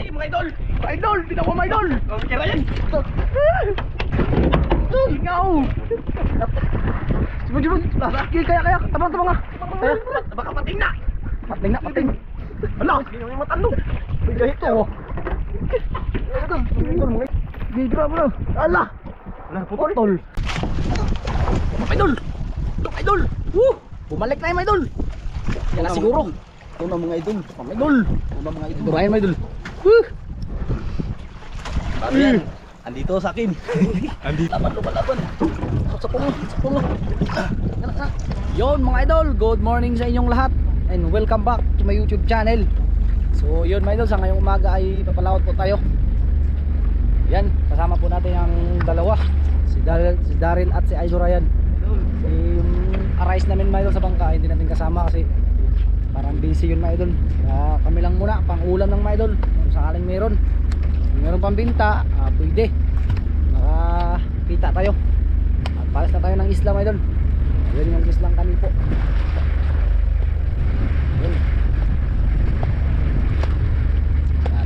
Ay, mga idol! Mga idol! Bitaw ko mga idol! Kira yan! Ikaw! Sumod! Kaya! Tabang nga! Kaya! Baka pating na! Pating! Ala! Sino yung matandong? Bigay ito! Bigay mo na! Ala! Putol! Mga idol! Woo! Bumalik na yung mga idol! Yan na siguro! Ito na mga idol. Mga idol! Durayan mga idol! Woo! Paano yan? Andito sa akin. Andito. Laban. Sa pulo. Yon mga idol, good morning sa inyong lahat and welcome back to my YouTube channel. So yun mga idol, sa ngayong umaga ay papalawat po tayo. Yan, kasama po natin ang dalawa, si Daryl at si Idol Ryan. Yung arise namin mga idol sa bangka, hindi natin kasama kasi parang busy yun mga idol. Kaya kami lang muna, pang ulam ng mga idol. Kung sakaling meron pang binta, pwede nakakita tayo at palas na tayo ng isla mga idol. Yun yung islang kami po. Yun.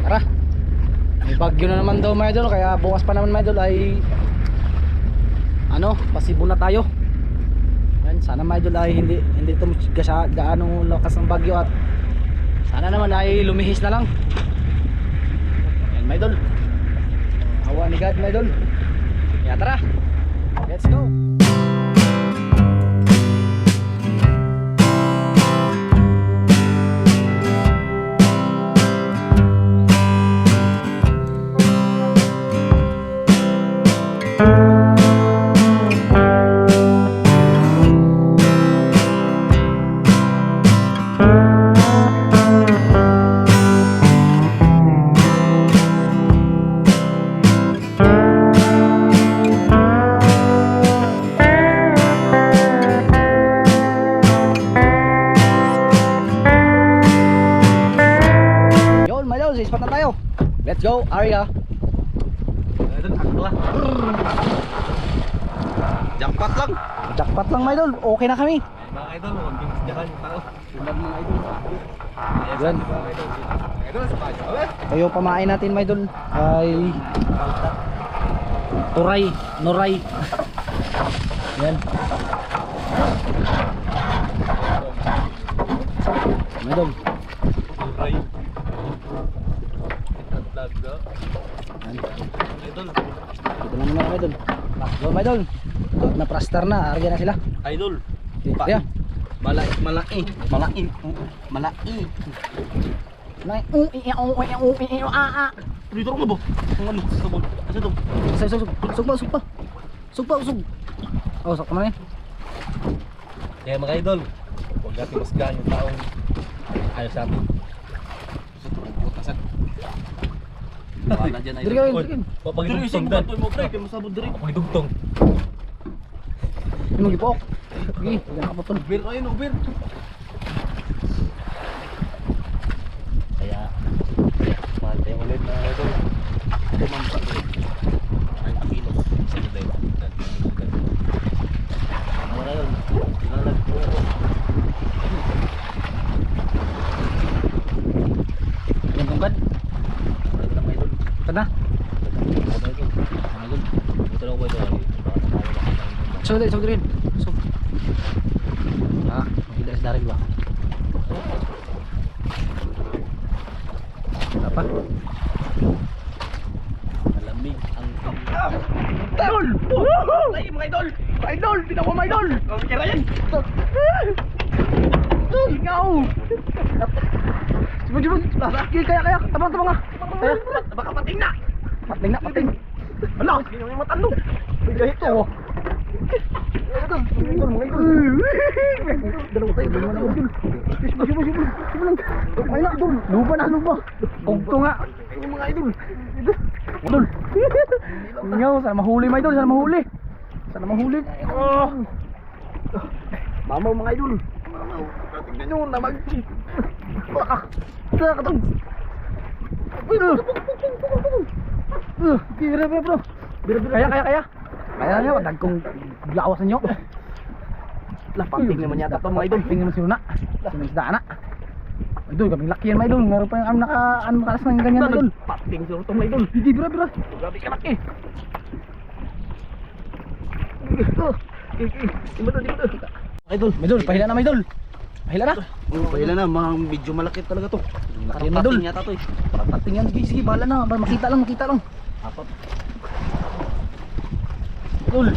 Tara, may bagyo na naman daw mga idol, kaya bukas pa naman mga idol ay pasibo na tayo. Yan, sana mga idol ay hindi tumusga sa gaano lakas ng bagyo at sana naman ay lumihis na lang. Yan mga idol, awa ni God mga idol. Kaya tara, let's go. Ispat na tayo. Let's go, Arya. Jackpot lang, my idol. Okay na kami. Mga idol, huwag yung siyakan yung tao. Tulad mga idol. Yan. Idol, sa bayo. Ito yung pamain natin, my idol. Ay Noray. Yan. My idol. Idol. Ito lang naman mga idol. Go mga idol. Na-plaster na. Arya na sila. Idol. Yeah. Malaki. Dito ko ba? Ang ano? Sabon. Asa to? Sugpa. Oh, sakto na yan. Kaya mga idol, huwag natin masgaan yung taong ayos sa atin. Butasan. Wala dyan idol. Diri. Papagidugtong dan. Kaya masabot diri. Papagidugtong. Yung mag-ipok. Sige, yan ka potol. Ubir ayun, ubir. Kaya mahal tayo ulit na idol. Kumampak ulit. Ang kilos. Sa ganda yun. Wala yun. Tinalag po ako. Yan tungkad. Wala lang idol. Ito na. Idol. Ito lang ko ito. Sug rin. Hindi sa Daryl ba? Apa? Malamig ang Idol! Ay, mga idol! Idol! Bitaw ko mga idol! Kira yan! Ikaw! Sumod! Kaya! Tabang nga! Kaya! Baka pating na! Pating! Ala! Sino yung matandong? Bigay ito! Lupa. Kugto nga. Yung mga idol. Ngaw, sana mahuli mga idol, sana mahuli. Mamaw mga idol. Tingnan nyo, namag. Katang. Bira bro. Kaya. Kaya nyo, dagkong lawasan nyo. Lah, pamping naman yata ito mga idol. Pamping naman sila na. Sinisda na. Idol, kaming laki yan mga idol. Meron pa yung makalas ng ganyan mga idol. Pating siguro itong mga idol. Hindi bro bro. Grabe ka laki. Imadol. Idol. Idol, pahila na mga idol. Pahila na. Pahila na, mga medyo malaki talaga to. Laki mga idol. Pating yata to eh. Parang pating yan. Sige, sige, bahala na. Makita lang. Apat. Idol.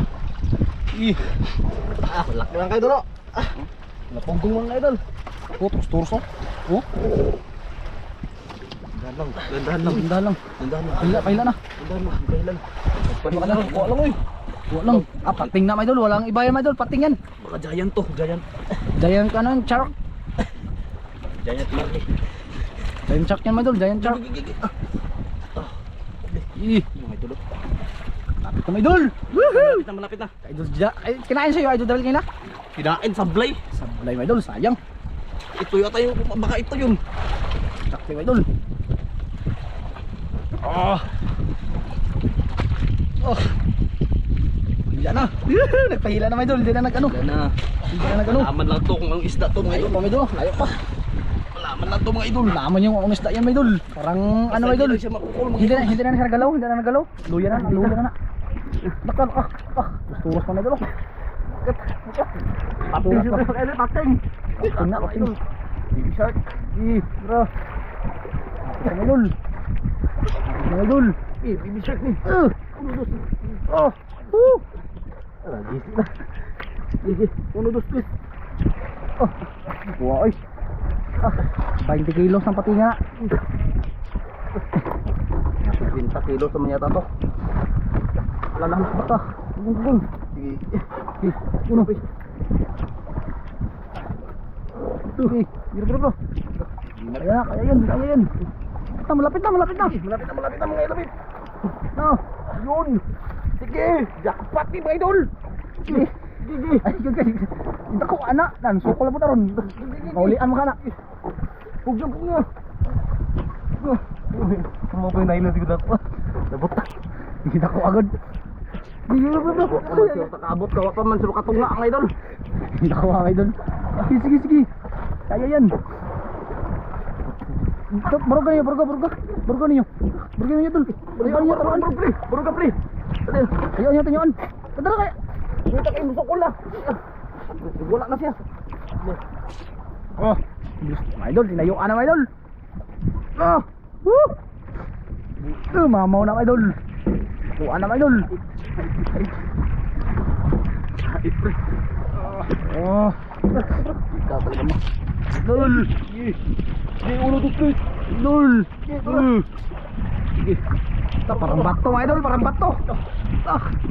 Laki lang kayo dolo. Napunggong mga idol. Oh, turos oh. Oh, Gandahan lang. Ganda lang. Pahila na. Gandahan lang. Gandahan lang. Kuha lang oy. Kuha lang. Pating na mga idol. Walang iba yan mga idol. Pating yan. Baka giant to. Giant. Giant ka nun, shark. Giant laki. Giant shark yan mga idol. Giant shark. Mga idol. Lapit na mga idol. Malapit na. Idol dyan. Kinain sa'yo idol dahil kanina. Kinain sablay. Sablay mga idol. Sayang. Ito yata yung, baka ito yun. Sakti mga idol. Hila na. Nagpahila na mga idol. Hindi na nag-ano. Yan na. Hindi na nag-ano. Malaman lang to kung ang isda to mga Layo idol. pa mga idol. Layo pa. Malaman lang to mga idol. Laman yung umisda yan mga idol. Parang ano mga idol. Hindi siya mapukul mga Hindi idol. na siya nagalaw. Hindi na nagalaw. Luya na. Lakal. Turos pa mga idol. Pating siya mga idol. Pating. Pating. Baby shark. Bro. Mga idol. Mga idol. Baby shark ni. Oh. Gisi na. Gisi. 1, 2, 3. Wow. 20 kilos ang pati nga. 20 kilo sa mga yata to. Wala na bata. Bung. Sige. Uno. Sige. Bro. Kaya yan. Malapit na. Malapit na mga ilapit. No. Yun. Sige. Jackpot ni mga idol. Sige. Ay, gagay. Dako anak, dan sukol mo taron. Kaulian mo kana. Pugyo. Mo ko nailo siguro ako. Nabot. Hindi dako agad. Bro. Masyo takabot ka pa man sa katunga ang idol. Hindi dako ang idol. Sige. Kaya yan. Burga niyo idol. Burga niyo taruan. Burga pre. Ayo tunyon. Tadala kaya. Kita kayo musok na. Wala na siya. Oh. Mga idol, tinayuan na mga idol. Oh. Woo. Mamaw na mga idol. Kuha na mga idol. Oh. Ikaw talaga mo. Idol. Ulo to. Idol. Sige. Parang bato mga idol, parang bato.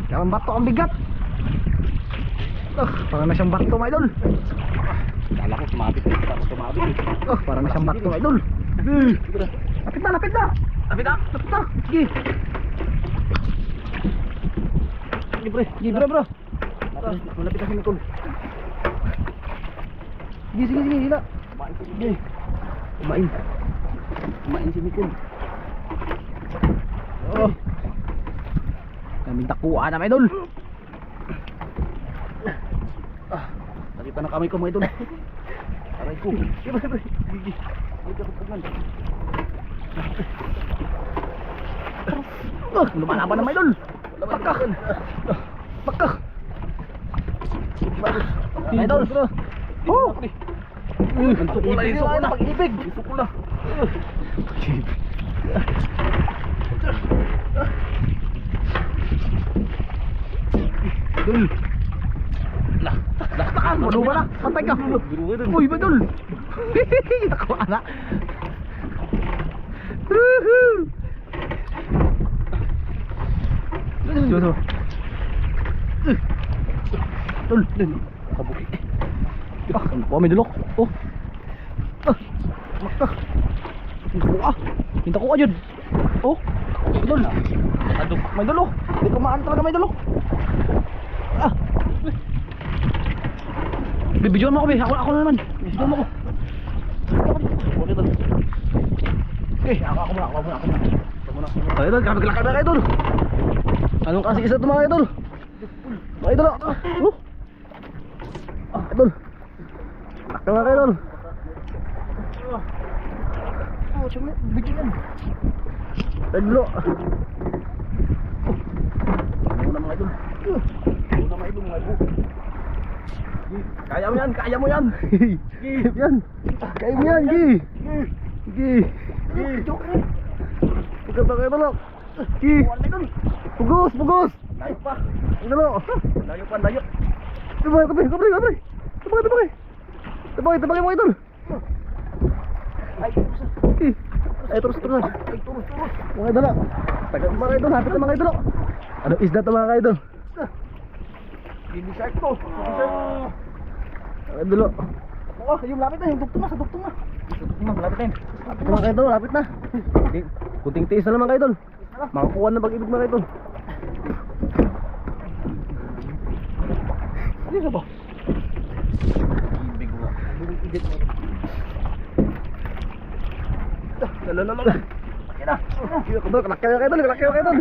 Parang bato ang bigat. Parang na siyang bato mga idol. Kala ko sumabit. Parang na siyang bato mga idol. Lapit na. Sige. Sige bro. Malapit na si Nicole. Sige, hila. Sige. Kumain si Nicole. Oh. Kaming takuan na mga idol. Nakita na kami ko mga idol. Aray ko. Sige. Lumalaban na mga idol. Pakak. Idol bro. Oh. Sukula. Pag-ibig. Sukula. Idol. Laktakan. Ano ba na? Patay ka. Uy, idol. Ako anak. Jodoh. Tol. Kabuki. Ano po may dulok? Oh. Makta. Pinta ko ajud. Oh. Idol. Aduk may dulok. Di kumaan talaga may dulok. Bibidyoan mo ako, be. Ako na naman. Bibidyoan mo ako. Ako muna. Idol, grabe kalakad na idol. Anong kasi isa ito mga idol? Mga idol. Idol. Lakad na idol. Bigyan yan. Taglo. Muna mga idol. Muna mga idol, mga idol. Kaya mo yan, kaya mo yan. Yan. Kaya mo yan, Gi. Gi. Ikaw ba kayo balok? Gi. Pugos, pugos. Layo pa. Idolo. Layo pa, layo. Tabay, tabay, tabay, tabay. Tabay, tabay. Tabay, tabay mo idol. Ay, ay, terus. Ay, terus. Mga idol. Tagal mga idol, hapit na mga idol. Ano isda to mga idol? Baby shark to. Mga idol. Oh, yung lapit na, yung dugtong na, sa dugtong na. Malapit na yun. Mga idol, lapit na. Kunting tiis na lang mga idol. Makakuha na pag-ibig mga idol. Ano yun ba? Ibig mo. Ibig mo. Lala. Laki na. Kalaki na kayo doon.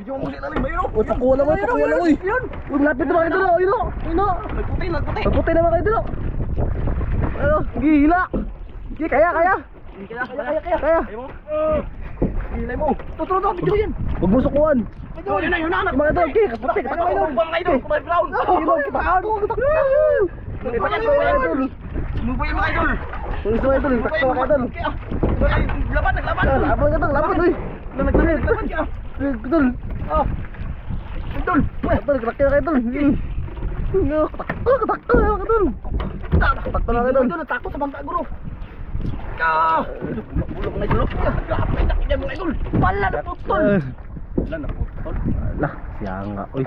Video mo sila lang ba yun? Uy, pakuha lang uy. Yun. Uy, lapit na mga idol. Yun. Nagputi. Nagputi na mga idol. Ano? Gila. Kaya. Kaya. Gila mo. Tuturo video yan. Huwag mo sukuan. Yun na. Mga idol, kaputi. Mga idol, kulay brown. Kitaan. Sumubo yung mga idol. Tulis mga idol, takto mga idol. Naglaban. Laban uy. Naglaban ka. Idol. Idol. Takto mga idol. Takto mga idol. Takto mga idol. Natakot sa bangka guro. Bulok mga idol. Gapay takot yan mga idol. Wala naputol. Lah, siya nga. Uy.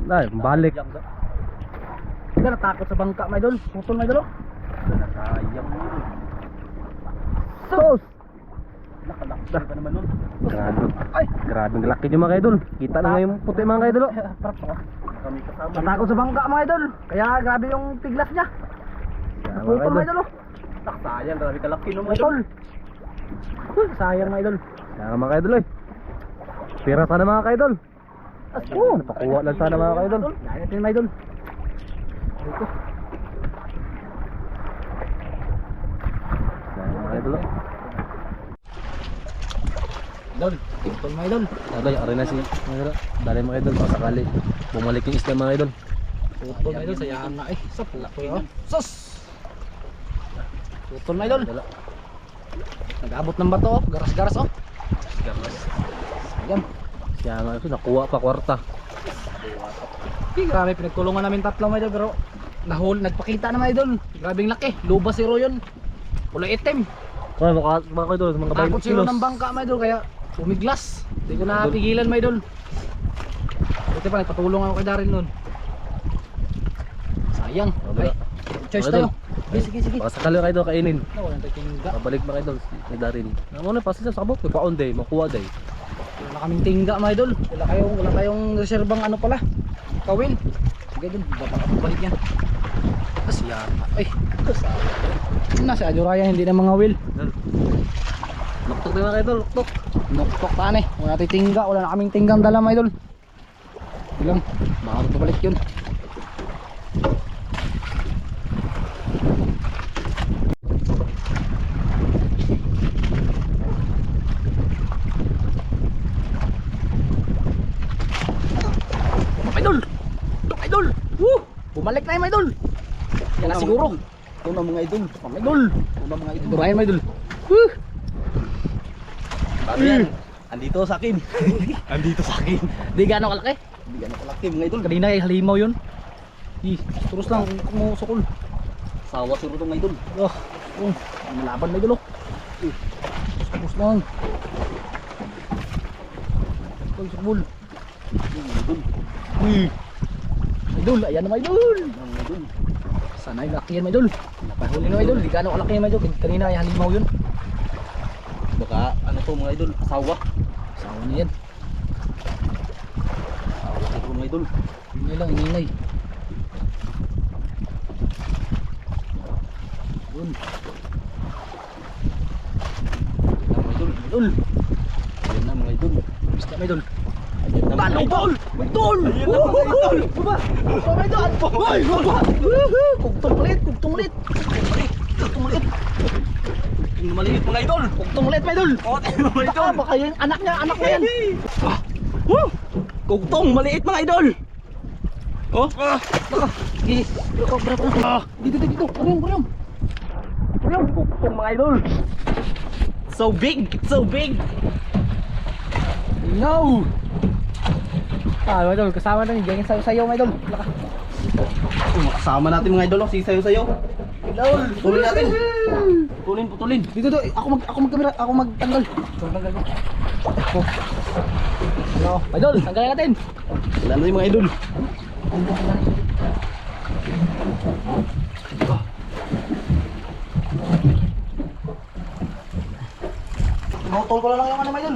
Ay, balik. Hindi natakot sa bangka, my idol. Putol, my idol. Nakayang mo idol. Sos! Nakalaksa ka naman nun. Grabe ang laki nyo mga idol. Kita na nga yung puti mga idol. Natakot sa bangka mga idol. Kaya grabe yung tiglas niya. Putol mga idol. Sayang, grabe kalaki no mga idol. Sayang mga idol. Sayang mga idol. Pira sana mga idol. Napakuha lang sana mga idol. Lain natin mga idol. Ito. Mga idol. Idol, ito mga idol. Idol, aray na si mga idol. Dali mga idol, pasakali bumalik yung isla mga idol. Tutol mga idol, sayang nga eh. Sap, laki oh. Sos! Tutol mga idol. Nag-abot ng bato oh, garas-garas oh. Garas. Sayang. Sayang nga ito, nakuha pa kwarta. Grabe, pinagtulungan namin tatlo mga idol, pero nagpakita na mga idol. Grabing laki, luba si Royon. Kulay itim. Ay, mga idol, mga 20 Takot si Royon ng bangka mga idol, kaya umiglas. Hindi ko na pigilan mga idol. Buti pa, nagpatulong ako kay Daryl nun. Sayang. Ay, choice tayo. Sige. Pasakali kayo idol, kainin. Walang tingga. Pabalik mga idol, ni Daryl. Ano na, pasal sa kabot, may paon day, makuha day. Wala kaming tingga mga idol. Wala kayong reserbang ano pala. Kawil. Sige idol, balik yan. Yan. Ay, nasa Ajuraya hindi na mga will. Nuktok na mga idol, nuktok. Nuktok taan eh. Wala natin tingga, wala na kaming tinggang dala mga idol. Ilang, makakot pa balik yun. Idol! Woo! Bumalik na yung mga idol. Yan na siguro. Ito na mga idol. Mga idol. Durayan mga idol. Woo! Paano yan? Andito sa akin. Di gano'ng kalaki? Mga idol. Kanina kay halimaw yun. Terus lang kumusukol. Sawa siguro itong idol. Malaban mga idol. Terus lang. Sukol. Idol, ayan na mga idol. Sanay laki yan mga idol. Napahuli na mga idol. Di gano'ng kalaki yan mga idol. Kanina kay halimaw yun. Baka ano to mga idol, asawa. Asawa niya yan. Asawa siguro mga idol. Ingay lang, ingay. Yun. Mga idol. Ayan na mga idol. Basta mga idol. Talo ball! Idol! Baba! Baba idol! Hoy! Baba! Kugtong ulit! Kugtong maliit. Kugtong maliit mga idol. Kugtong ulit, mga idol. Oh, tingnan mo mga idol. Baka yung anak niya yan. Woo! Kugtong maliit mga idol. Oh, Baka, sige, berapa. Dito. Kuryong. kugtong mga idol. So big, so big. No! Mga idol, kasama na yun. Ganyan sayo, mga idol. Laka. Makasama natin mga idol, sayo. Idol! Tuloy natin. Putulin. Dito, ako magkamera, ako magtanggal. Tanggal mo. Hello, idol, tanggalin natin. Wala na yung mga idol. Pinutol ko lang yung ano, mga idol.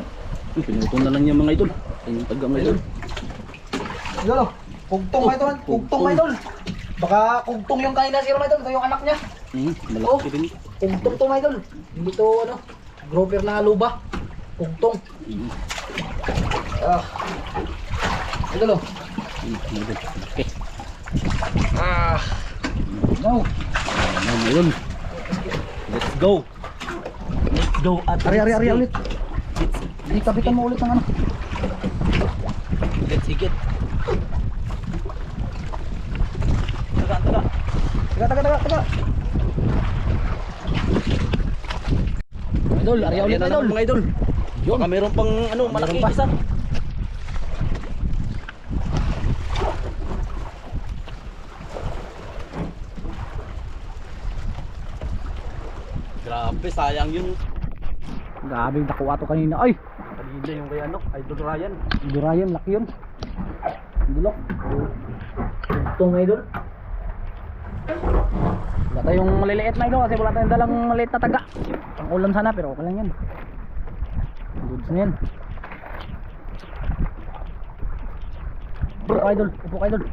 Pinutol na lang yung mga idol. Yung taga mga idol. Idol, kugtong, mga idol. Kugtong, mga idol. Baka kugtong yung kanina siro, mga idol. Ito yung anak niya. Malaki din. Kugtong to, mga idol. Hindi to, grouper na luba. Kugtong. Idol, Malaki. no. Mga idol. Let's go. At Ari ulit. Di kapitan mo ulit ng ano. Let's higit. Taga. Taga. Idol, ari ulit, Ayan na idol. naman mga idol. Baka meron pang malaki pa. isa. Grabe, sayang yun. Grabe, nakuha to kanina. Ay, Kanina yung kay Idol Ryan. Durayan, laki yun. Dulok. Kugtong, idol. Wala tayong maliliit na idol kasi wala tayong dalang maliit na taga. Ang ulam sana pero okay lang yan. Goods na yan. Upo ka, idol.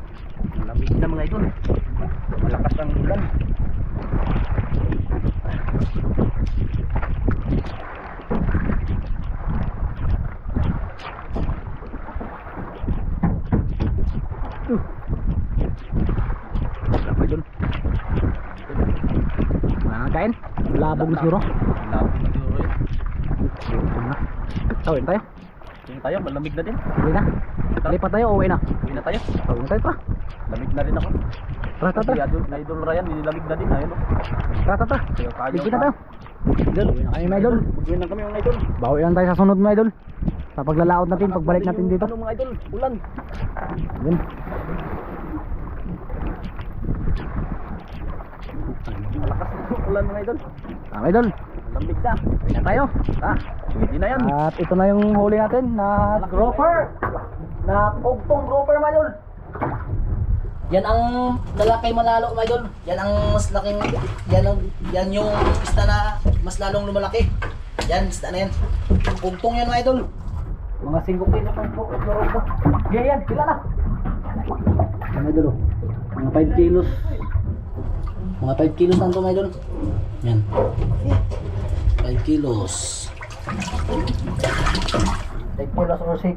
Lamig na mga idol. Malakas ang ulan. Idol. Wala nang kain. Labog na siguro. Labog na siguro yun. Tawin tayo. Tingin tayo, malamig na din. Uwi na. Lipat tayo, uwi na. Uwi na tayo. Uwi na tayo, tara. Lamig na rin ako. Tara. Na Idol Ryan, nilamig na din. Ayun o. Tara. Bigyan na tayo. Idol, uwi na kami, mga idol. Mag-win lang kami mga idol. Bawi lang tayo sa sunod, mga idol. Sa paglalaot natin, pagbalik natin dito. Ano mga idol, ulan. Yun. Malakas na ulan mga idol. Mga idol, Lamig na. uwi na tayo. Pwede na yan. At ito na yung huli natin na grouper. Na kugtong grouper, mga idol. Yan ang lalaki manalo, mga idol. Yan ang mas laking, yan yung isda na mas lalong lumalaki. Yan, isda na yan. Kugtong yan, mga idol. Mga 5 kilo pang grouper. Yan, pila na. Mga idol, mga 5 kilos. Mga 5 kilos lang ito, mga idol. Yan. 5 kilos. 5 kilos or 6.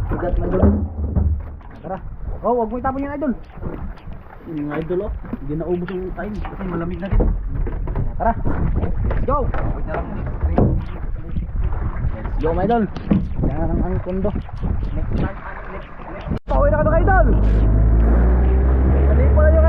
Bigat, mga idol. Tara. Oh, wag mo itapon yung idol. Yung idol oh. Hindi na ubos yung time kasi malamig na rin. Tara. Let's go. Wait na lang. Let's go, mga idol. Yan ang kondo. Pauwi na ka na, idol. Hindi pa na yung